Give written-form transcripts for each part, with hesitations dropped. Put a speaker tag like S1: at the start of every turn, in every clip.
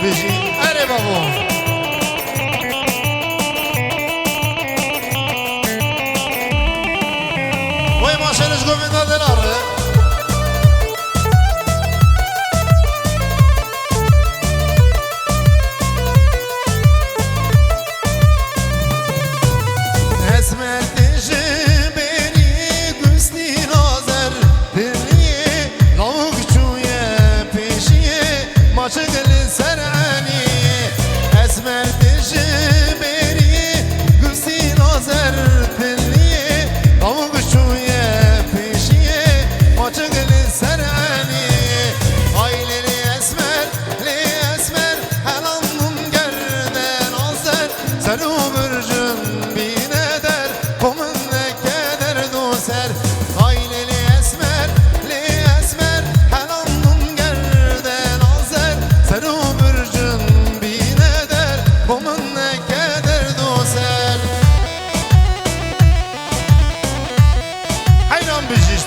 S1: بیشی اره بابو وای ماشینش گوینده دلاره اسمر دیجی بری گستی نازر دلیه لاغ چویه پیشیه ماچه گلی سرعنی اسمر دیجی بری گستی نازر دلیه لاغ چویه پیشیه ماچه گلی سرعنی آیلی اسمر هلانم گردن آزر سرو برجن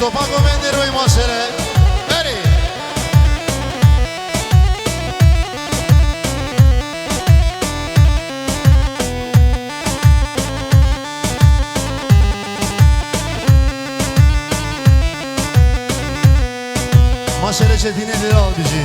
S1: Topa govendi roy masere Beri Masere çetine lira al bizi